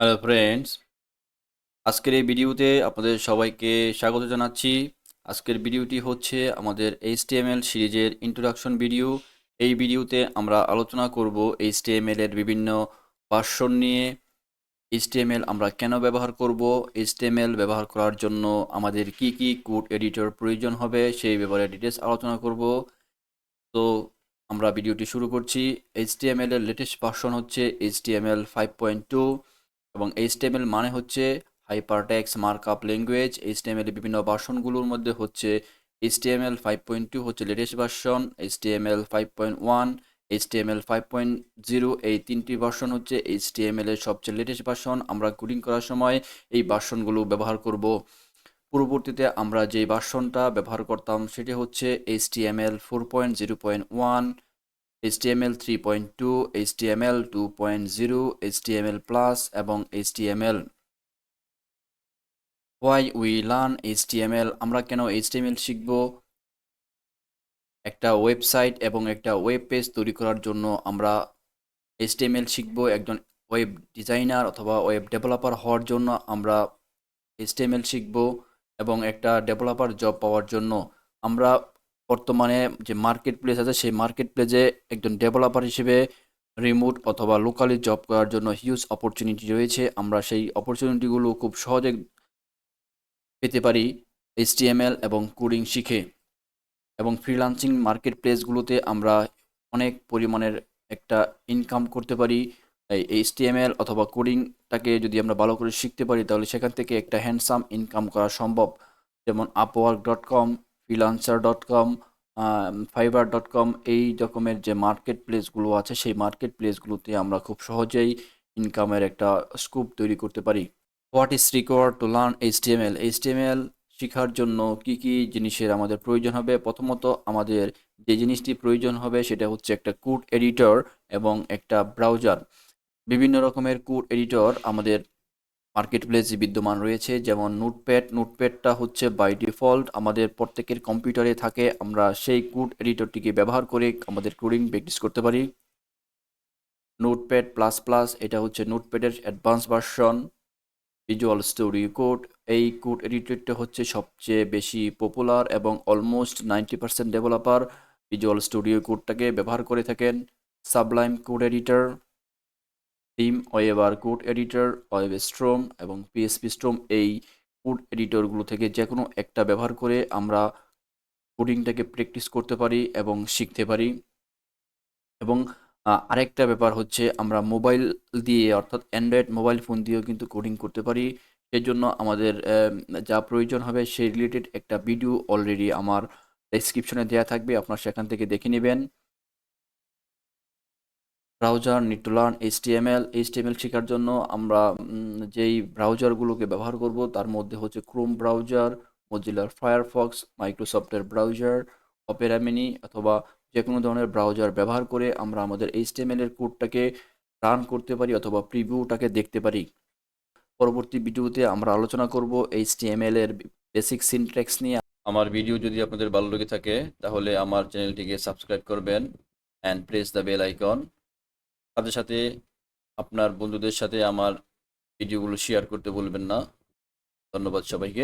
Hello friends, আজকের এই ভিডিওতে আপনাদের সবাইকে স্বাগত জানাচ্ছি। আজকের ভিডিওটি হচ্ছে আমাদের HTML সিরিজের ইন্ট্রোডাকশন ভিডিও। এই ভিডিওতে আমরা আলোচনা করব HTML এর বিভিন্ন ভার্সন নিয়ে। HTML আমরা কেন ব্যবহার করব, HTML ব্যবহার করার জন্য আমাদের কি কি কোড এডিটর প্রয়োজন হবে সেই ব্যাপারে ডিটেলস আলোচনা করব। তো আমরা ভিডিওটি শুরু করছি। HTML এর লেটেস্ট ভার্সন হচ্ছে HTML 5.2 এবং HTML মানে হচ্ছে হাইপারটেক্সট মার্কআপ ল্যাঙ্গুয়েজ। HTML এর বিভিন্ন ভার্সনগুলোর মধ্যে হচ্ছে HTML 5.2 হচ্ছে লেটেস্ট ভার্সন, HTML 5.1, HTML 5.0 এই তিনটি ভার্সন হচ্ছে HTML এর সবচেয়ে লেটেস্ট ভার্সন। আমরা কোডিং করার সময় এই ভার্সনগুলো ব্যবহার করব। পূর্ববর্তীতে আমরা যে ভার্সনটা ব্যবহার করতাম সেটি হচ্ছে HTML 4.0.1, HTML 3.2, HTML 2.0, HTML plus এবং HTML। Why we learn HTML? আমরা কেন HTML শিখব? একটা ওয়েবসাইট এবং একটা ওয়েব পেজ তৈরি করার জন্য আমরা HTML শিখব। একজন ওয়েব ডিজাইনার অথবা ওয়েব ডেভেলপার হওয়ার জন্য আমরা HTML শিখব এবং একটা ডেভেলপার জব পাওয়ার জন্য আমরা বর্তমানে যে মার্কেট প্লেস আছে সেই মার্কেট প্লেসে একজন ডেভেলপার হিসেবে রিমোট অথবা লোকালি জব করার জন্য হিউজ অপরচুনিটি রয়েছে। আমরা সেই অপরচুনিটিগুলো খুব সহজে পেতে পারি HTML এবং কোডিং শিখে। এবং ফ্রিল্যান্সিং মার্কেট প্লেসগুলোতে আমরা অনেক পরিমাণের একটা ইনকাম করতে পারি। এই HTML অথবা কোডিংটাকে যদি আমরা ভালো করে শিখতে পারি তাহলে সেখান থেকে একটা হ্যান্ডসাম ইনকাম করা সম্ভব। যেমন upwork.com, freelancer.com, fiverr.com এই রকমের যে মার্কেট প্লেসগুলো আছে সেই মার্কেট প্লেসগুলোতে আমরা খুব সহজেই ইনকামের একটা স্কোপ তৈরি করতে পারি। What is required to learn HTML? HTML শেখার জন্য কি কি জিনিসের আমাদের প্রয়োজন হবে? প্রথমত আমাদের যে জিনিসটি প্রয়োজন হবে সেটা হচ্ছে একটা কোড এডিটর এবং একটা ব্রাউজার। বিভিন্ন রকমের কোড এডিটর আমাদের মার্কেট প্লেসে বিদ্যমান রয়েছে, যেমন নোটপ্যাডটা হচ্ছে বাই ডিফল্ট আমাদের প্রত্যেকের কম্পিউটারে থাকে। আমরা সেই কোড এডিটরটিকে ব্যবহার করে আমাদের কোডিং প্র্যাকটিস করতে পারি। নোটপ্যাড প্লাস প্লাস এটা হচ্ছে নোটপ্যাডের advance version. Visual Studio Code, এই কোড এডিটরটা হচ্ছে সবচেয়ে বেশি পপুলার এবং অলমোস্ট 90% ডেভেলপার ভিজুয়াল স্টুডিও কোডটাকে ব্যবহার করে থাকেন। Sublime code editor, Dreamweaver code editor, WebStorm এবং পিএসপি স্ট্রম এই কোড এডিটরগুলো থেকে যে কোনো একটা ব্যবহার করে আমরা কোডিংটাকে প্র্যাকটিস করতে পারি এবং শিখতে পারি। এবং আরেকটা ব্যাপার হচ্ছে আমরা মোবাইল দিয়ে অর্থাৎ অ্যান্ড্রয়েড মোবাইল ফোন দিয়েও কিন্তু কোডিং করতে পারি। সেজন্য আমাদের যা প্রয়োজন হবে সেই রিলেটেড একটা ভিডিও অলরেডি আমার ডেসক্রিপশনে দেওয়া থাকবে, আপনারা সেখান থেকে দেখে নেবেন। Browser need to learn HTML শেখার জন্য আমরা যেই ব্রাউজারগুলোকে ব্যবহার করব তার মধ্যে হচ্ছে ক্রোম ব্রাউজার, মজিলার ফায়ারফক্স, মাইক্রোসফটের ব্রাউজার, অপেরা মিনি অথবা যে কোনো ধরনের ব্রাউজার ব্যবহার করে আমরা আমাদের এইচটিএমএল এর কোডটাকে রান করতে পারি অথবা প্রিভিউটাকে দেখতে পারি। পরবর্তী ভিডিওতে আমরা আলোচনা করব এইচটিএমএল এর বেসিক সিনট্যাক্স নিয়ে। আমার ভিডিও যদি আপনাদের ভালো লেগে থাকে তাহলে আমার চ্যানেলটিকে সাবস্ক্রাইব করবেন and press the bell icon. সাথে সাথে আপনার বন্ধুদের সাথে আমার ভিডিওগুলো শেয়ার করতে ভুলবেন না। ধন্যবাদ সবাইকে।